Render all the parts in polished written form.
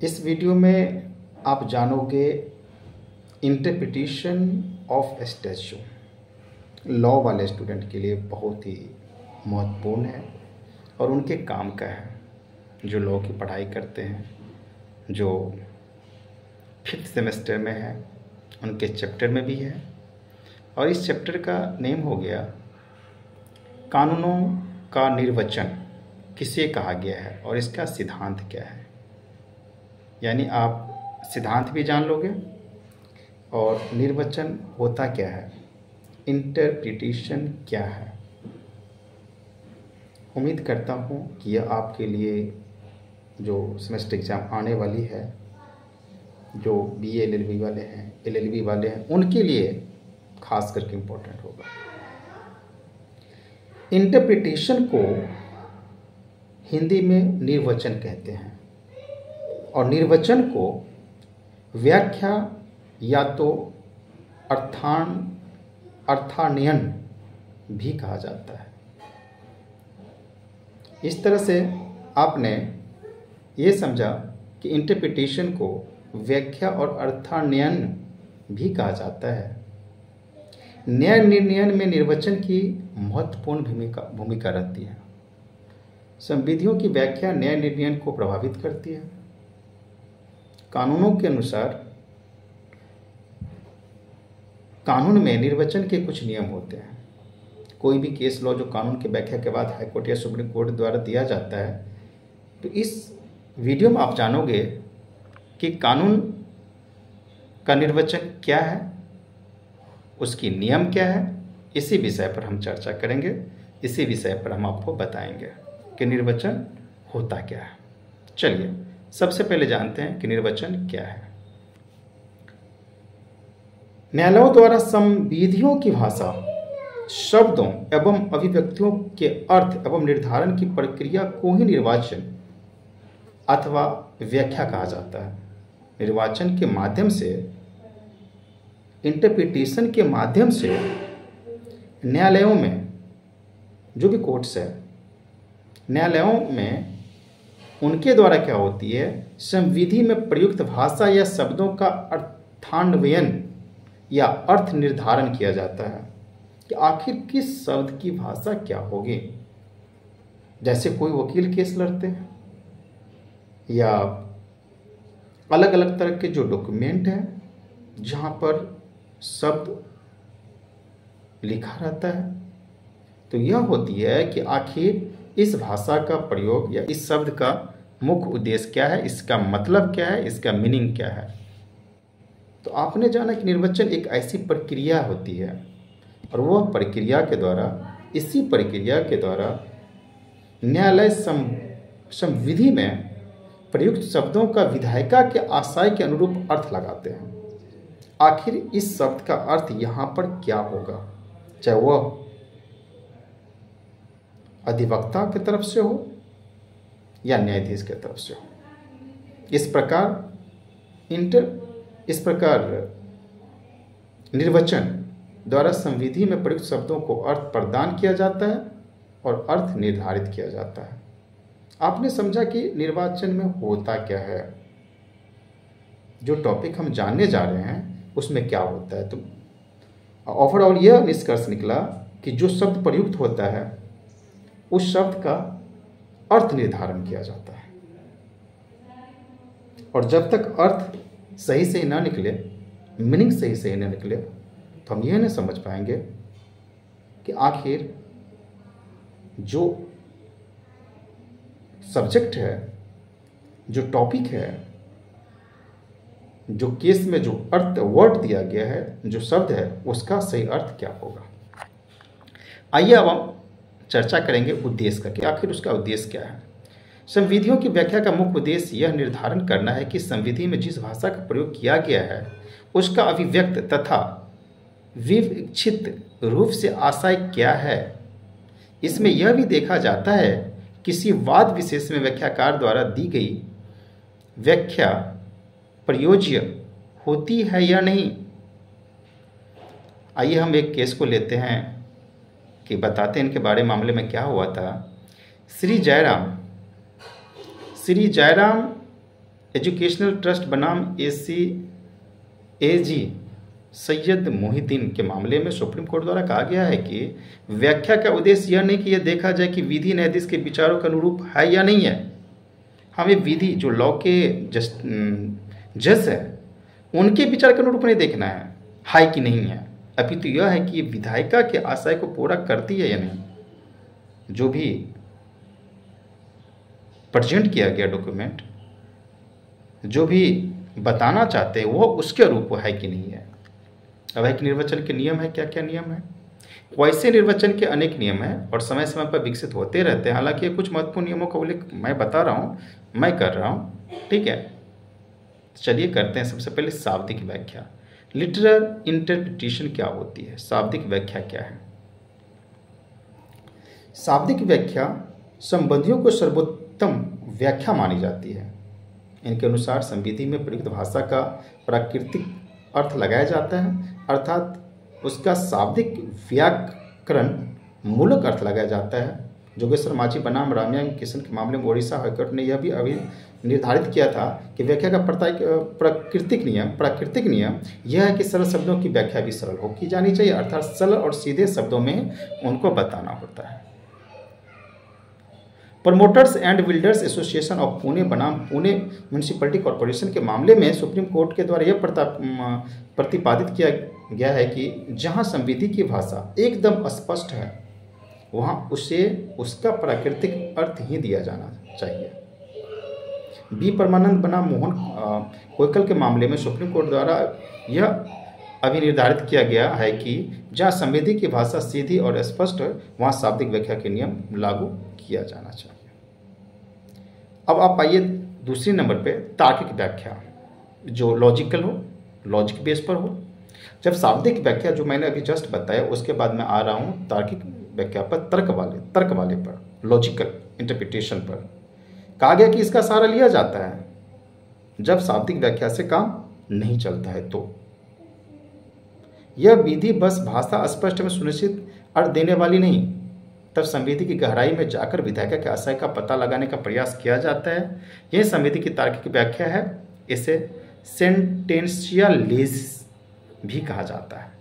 इस वीडियो में आप जानोगे इंटरप्रिटेशन ऑफ स्टैच्यू। लॉ वाले स्टूडेंट के लिए बहुत ही महत्वपूर्ण है और उनके काम का है, जो लॉ की पढ़ाई करते हैं, जो 5th सेमेस्टर में है, उनके चैप्टर में भी है। और इस चैप्टर का नेम हो गया कानूनों का निर्वचन किसे कहा गया है और इसका सिद्धांत क्या है। यानी आप सिद्धांत भी जान लोगे और निर्वचन होता क्या है, इंटरप्रिटेशन क्या है। उम्मीद करता हूँ कि यह आपके लिए जो सेमेस्टर एग्ज़ाम आने वाली है, जो BA LLB वाले हैं, LLB वाले हैं, उनके लिए खास करके इम्पोर्टेंट होगा। इंटरप्रिटेशन को हिंदी में निर्वचन कहते हैं और निर्वचन को व्याख्या या तो अर्थान्वयन भी कहा जाता है। इस तरह से आपने ये समझा कि इंटरप्रिटेशन को व्याख्या और अर्थान्वयन भी कहा जाता है। न्याय निर्णयन में निर्वचन की महत्वपूर्ण भूमिका रहती है। संविधियों की व्याख्या न्याय निर्णयन को प्रभावित करती है। कानूनों के अनुसार कानून में निर्वचन के कुछ नियम होते हैं। कोई भी केस लॉ जो कानून की व्याख्या के बाद हाईकोर्ट या सुप्रीम कोर्ट द्वारा दिया जाता है, तो इस वीडियो में आप जानोगे कि कानून का निर्वचन क्या है, उसकी नियम क्या है। इसी विषय पर हम चर्चा करेंगे। इसी विषय पर हम आपको बताएंगे कि निर्वचन होता क्या है। चलिए सबसे पहले जानते हैं कि निर्वचन क्या है। न्यायालयों द्वारा संविधियों की भाषा, शब्दों एवं अभिव्यक्तियों के अर्थ एवं निर्धारण की प्रक्रिया को ही निर्वाचन अथवा व्याख्या कहा जाता है। निर्वाचन के माध्यम से, इंटरप्रिटेशन के माध्यम से न्यायालयों में, जो भी कोर्ट्स है, न्यायालयों में उनके द्वारा क्या होती है, संविधि में प्रयुक्त भाषा या शब्दों का अर्थान्वयन या अर्थ निर्धारण किया जाता है कि आखिर किस शब्द की भाषा क्या होगी। जैसे कोई वकील केस लड़ते हैं या अलग अलग तरह के जो डॉक्यूमेंट हैं जहाँ पर शब्द लिखा रहता है, तो यह होती है कि आखिर इस भाषा का प्रयोग या इस शब्द का मुख्य उद्देश्य क्या है, इसका मतलब क्या है, इसका मीनिंग क्या है। तो आपने जाना कि निर्वचन एक ऐसी प्रक्रिया होती है और वह प्रक्रिया के द्वारा, इसी प्रक्रिया के द्वारा न्यायालय संविधि में प्रयुक्त शब्दों का विधायिका के आशय के अनुरूप अर्थ लगाते हैं। आखिर इस शब्द का अर्थ यहाँ पर क्या होगा, चाहे वह अधिवक्ता की तरफ से हो या न्यायाधीश की तरफ से हो। इस प्रकार निर्वचन द्वारा संविधि में प्रयुक्त शब्दों को अर्थ प्रदान किया जाता है और अर्थ निर्धारित किया जाता है। आपने समझा कि निर्वाचन में होता क्या है। जो टॉपिक हम जानने जा रहे हैं उसमें क्या होता है, तो ओवरऑल यह निष्कर्ष निकला कि जो शब्द प्रयुक्त होता है उस शब्द का अर्थ निर्धारण किया जाता है और जब तक अर्थ सही से ना निकले, मीनिंग सही से ना निकले, तो हम यह नहीं समझ पाएंगे कि आखिर जो सब्जेक्ट है, जो टॉपिक है, जो केस में जो अर्थ वर्ड दिया गया है, जो शब्द है, उसका सही अर्थ क्या होगा। आइए अब हम चर्चा करेंगे उद्देश्य का कि आखिर उसका उद्देश्य क्या है। संविधियों की व्याख्या का मुख्य उद्देश्य यह निर्धारण करना है कि संविधि में जिस भाषा का प्रयोग किया गया है उसका अभिव्यक्त तथा विवक्षित रूप से आशय क्या है। इसमें यह भी देखा जाता है किसी वाद विशेष में व्याख्याकार द्वारा दी गई व्याख्या प्रयोज्य होती है या नहीं। आइए हम एक केस को लेते हैं कि बताते हैं इनके बारे मामले में क्या हुआ था। श्री जयराम एजुकेशनल ट्रस्ट बनाम ACAG सैयद मोहिद्दीन के मामले में सुप्रीम कोर्ट द्वारा कहा गया है कि व्याख्या का उद्देश्य यह नहीं कि यह देखा जाए कि विधि न्यायाधीश के विचारों के अनुरूप है या नहीं है। हमें विधि जो लॉ के जज है उनके विचार के अनुरूप नहीं देखना है कि नहीं है, अपितु यह है कि विधायिका के आशय को पूरा करती है या नहीं। जो भी प्रेजेंट किया गया डॉक्यूमेंट, जो भी बताना चाहते हैं वो उसके अनुरूप है कि नहीं है। अवैध निर्वाचन के नियम है, क्या क्या नियम है। वैसे निर्वाचन के अनेक नियम हैं और समय समय पर विकसित होते रहते हैं। हालांकि कुछ महत्वपूर्ण नियमों का उल्लेख मैं बता रहा हूँ, मैं कर रहा हूँ, ठीक है। चलिए करते हैं। सबसे पहले शाब्दिक व्याख्या, लिटरल इंटरप्रिटेशन क्या होती है, शाब्दिक व्याख्या क्या है। शाब्दिक व्याख्या संबंधियों को सर्वोत्तम व्याख्या मानी जाती है। इनके अनुसार संविधि में प्रयुक्त भाषा का प्राकृतिक अर्थ लगाया जाता है, अर्थात उसका शाब्दिक व्याकरण मूलक अर्थ लगाया जाता है। जोगेश्वर माझी बनाम रामिया किशन के मामले में ओडिशा हाईकोर्ट ने यह भी अभी निर्धारित किया था कि व्याख्या का प्राकृतिक नियम यह है कि सरल शब्दों की व्याख्या भी सरल हो की जानी चाहिए, अर्थात सरल और सीधे शब्दों में उनको बताना होता है। Promoters and builders association of Pune बनाम पुणे म्यूनिसिपैलिटी कॉरपोरेशन के मामले में सुप्रीम कोर्ट के द्वारा यह प्रतिपादित किया गया है कि जहां संविधि की भाषा एकदम स्पष्ट है वहां उसे उसका प्राकृतिक अर्थ ही दिया जाना चाहिए। बी परमानंद बनाम मोहन कोयकल के मामले में सुप्रीम कोर्ट द्वारा यह अभी निर्धारित किया गया है कि जहां संविधि की भाषा सीधी और स्पष्ट है वहां शाब्दिक व्याख्या के नियम लागू किया जाना चाहिए। अब आप आइए दूसरे नंबर पे तार्किक व्याख्या, जो लॉजिकल हो, लॉजिक बेस पर हो। जब शाब्दिक व्याख्या जो मैंने अभी जस्ट बताया, उसके बाद मैं आ रहा हूँ तार्किक व्याख्या पर, तर्क वाले पर, लॉजिकल इंटरप्रिटेशन पर। कहा गया कि इसका सहारा लिया जाता है जब शाब्दिक व्याख्या से काम नहीं चलता है तो यह विधि बस भाषा स्पष्ट में सुनिश्चित अर्थ देने वाली नहीं, तब संविधि की गहराई में जाकर विधायिका के आशय का पता लगाने का प्रयास किया जाता है। यह संविधि की तार्किक व्याख्या है। इसे सेंटेंशियलिज्म भी कहा जाता है।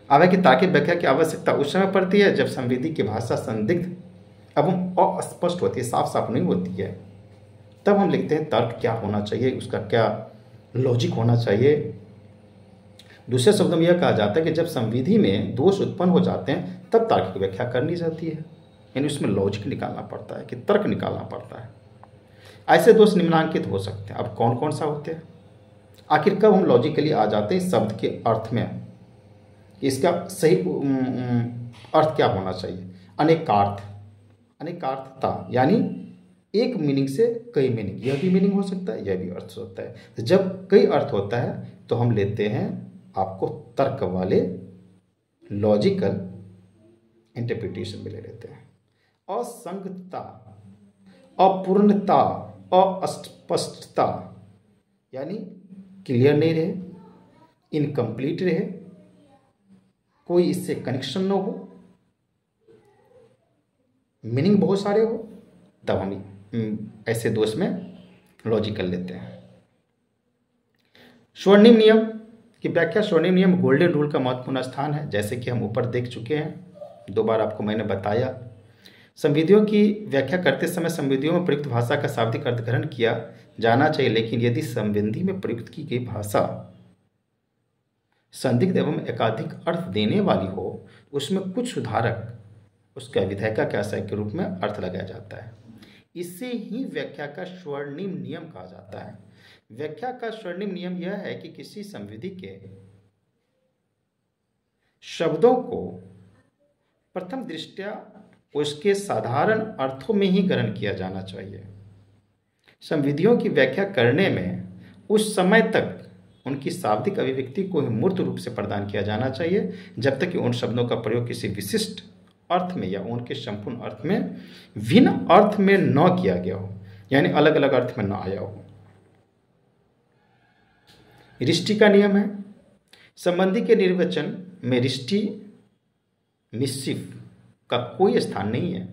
हालांकि तार्किक व्याख्या की आवश्यकता उस समय पड़ती है जब संविधि की भाषा संदिग्ध एवं अस्पष्ट होती है, साफ साफ नहीं होती है। तब हम लिखते हैं तर्क क्या होना चाहिए, उसका क्या लॉजिक होना चाहिए। दूसरे शब्दों में यह कहा जाता है कि जब संविधि में दोष उत्पन्न हो जाते हैं तब तार्किक व्याख्या करनी जाती है, यानी उसमें लॉजिक निकालना पड़ता है कि तर्क निकालना पड़ता है। ऐसे दोष निम्नांकित हो सकते हैं। अब कौन कौन सा होते हैं, आखिर कब हम लॉजिकली आ जाते हैं शब्द के अर्थ में, इसका सही अर्थ क्या होना चाहिए। अनेकार्थता, यानी एक मीनिंग से कई मीनिंग, यह भी मीनिंग हो सकता है, यह भी अर्थ हो सकता है। तो जब कई अर्थ होता है तो हम लेते हैं आपको तर्क वाले लॉजिकल इंटरप्रिटेशन में ले लेते हैं। असंगतता, अपूर्णता, अस्पष्टता, यानी क्लियर नहीं रहे, इनकम्प्लीट रहे, कोई इससे कनेक्शन न हो, मीनिंग बहुत सारे हो, तब हम ऐसे दोष में लॉजिकल लेते हैं। स्वर्णिम नियम की व्याख्या, स्वर्णिम नियम गोल्डन रूल का महत्वपूर्ण स्थान है, जैसे कि हम ऊपर देख चुके हैं, 2 बार आपको मैंने बताया। संविधियों की व्याख्या करते समय संविधियों में प्रयुक्त भाषा का शाब्दिक अर्थ ग्रहण किया जाना चाहिए, लेकिन यदि संविधि में प्रयुक्त की गई भाषा संदिग्ध एवं एकाधिक अर्थ देने वाली हो, उसमें कुछ सुधारक उसका विधायिका के आशय के रूप में अर्थ लगाया जाता है। इसे ही व्याख्या का स्वर्णिम नियम कहा जाता है। व्याख्या का स्वर्णिम नियम यह है कि किसी संविधि के शब्दों को प्रथम दृष्टया उसके साधारण अर्थों में ही ग्रहण किया जाना चाहिए। संविधियों की व्याख्या करने में उस समय तक उनकी शाब्दिक अभिव्यक्ति को ही मूर्त रूप से प्रदान किया जाना चाहिए, जब तक कि उन शब्दों का प्रयोग किसी विशिष्ट अर्थ में या उनके संपूर्ण अर्थ में भिन्न अर्थ में न किया गया हो, यानी अलग अलग अर्थ में न आया हो। रिष्टि का नियम है। संबंधी के निर्वचन में रिष्टि मिस्चिफ का कोई स्थान नहीं है।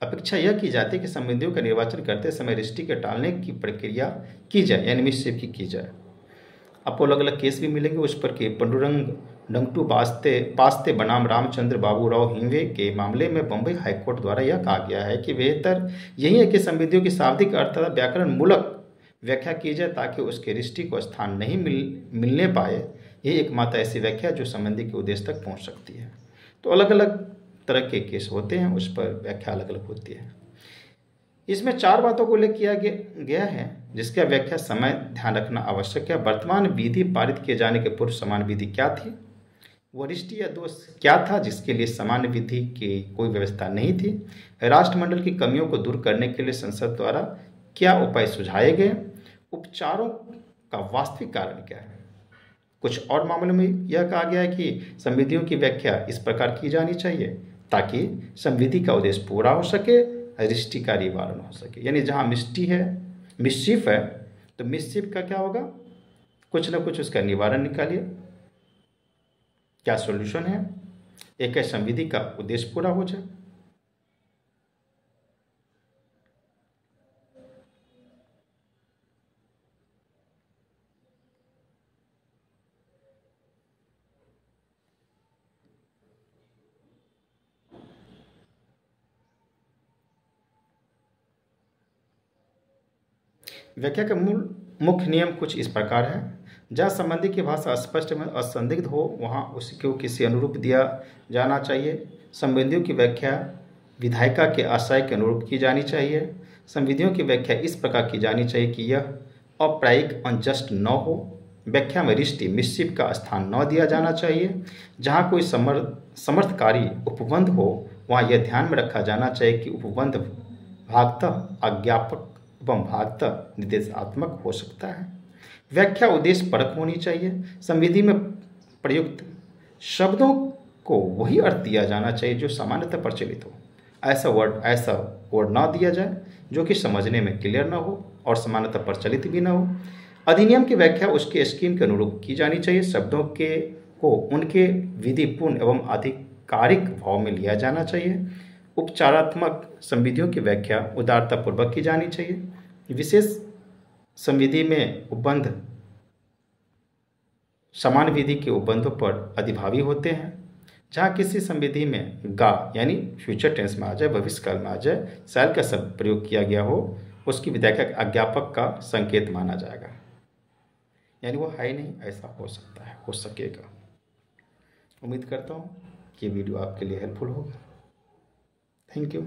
अपेक्षा यह की जाती है कि संबंधियों का निर्वाचन करते समय रिष्टि के टालने की प्रक्रिया की जाए, यानी मिससेप की जाए। आपको अलग अलग केस भी मिलेंगे उस पर कि पंडुरंग डंगटू पास्ते बनाम रामचंद्र बाबूराव हिंवे के मामले में बम्बई हाईकोर्ट द्वारा यह कहा गया है कि बेहतर यही है कि संविधियों की शाब्दिक अर्थ तथा व्याकरण मूलक व्याख्या की जाए ताकि उसके रिष्टि को स्थान नहीं मिलने पाए। यही एकमात्र ऐसी व्याख्या जो संबंधी के उद्देश्य तक पहुंच सकती है। तो अलग अलग तरह के केस होते हैं, उस पर व्याख्या अलग अलग होती है। इसमें 4 बातों को उल्लेख किया गया है जिसका व्याख्या समय ध्यान रखना आवश्यक है। वर्तमान विधि पारित किए जाने के पूर्व समान विधि क्या थी, वरिष्ठ या दोष क्या था जिसके लिए समान विधि की कोई व्यवस्था नहीं थी, राष्ट्रमंडल की कमियों को दूर करने के लिए संसद द्वारा क्या उपाय सुझाए गए, उपचारों का वास्तविक कारण क्या है। कुछ और मामलों में यह कहा गया है कि संविधियों की व्याख्या इस प्रकार की जानी चाहिए ताकि संविधि का उद्देश्य पूरा हो सके, रिष्टि का निवारण हो सके। यानी जहाँ मिसचिफ है तो मिसचिफ का क्या होगा, कुछ ना कुछ उसका निवारण निकालिए, क्या सॉल्यूशन है, एक है संविधि का उद्देश्य पूरा हो जाए। व्याख्या का मूल मुख्य नियम कुछ इस प्रकार है। जहाँ संबंधी की भाषा स्पष्ट में असंदिग्ध हो वहाँ उसको किसी अनुरूप दिया जाना चाहिए। संबंधियों की व्याख्या विधायिका के आशय के अनुरूप की जानी चाहिए। संविधियों की व्याख्या इस प्रकार की जानी चाहिए कि यह अप्रायिक अनजस्ट न हो। व्याख्या में रिष्टि मिसचिफ का स्थान न दिया जाना चाहिए। जहाँ कोई समर्थकारी उपबंध हो वहाँ यह ध्यान में रखा जाना चाहिए कि उपबंध भागतः आज्ञापक एवं भागतः निर्देशात्मक हो सकता है। व्याख्या उद्देश्य परक होनी चाहिए। संविधि में प्रयुक्त शब्दों को वही अर्थ दिया जाना चाहिए जो सामान्यतः प्रचलित हो। ऐसा वर्ड ना दिया जाए जो कि समझने में क्लियर ना हो और सामान्यतः प्रचलित भी ना हो। अधिनियम की व्याख्या उसके स्कीम के अनुरूप की जानी चाहिए। शब्दों को उनके विधिपूर्ण एवं आधिकारिक भाव में लिया जाना चाहिए। उपचारात्मक संविधियों की व्याख्या उदारतापूर्वक की जानी चाहिए। विशेष संविधि में उपबंध समान विधि के उपबंधों पर अधिभावी होते हैं। जहाँ किसी संविधि में गा यानी फ्यूचर टेंस में आ जाए, भविष्य काल में आ जाए, शैल का शब्द प्रयोग किया गया हो, उसकी विधायक अज्ञापक का संकेत माना जाएगा। यानी वो है नहीं, ऐसा हो सकता है, हो सकेगा। उम्मीद करता हूँ कि वीडियो आपके लिए हेल्पफुल होगा। Thank you.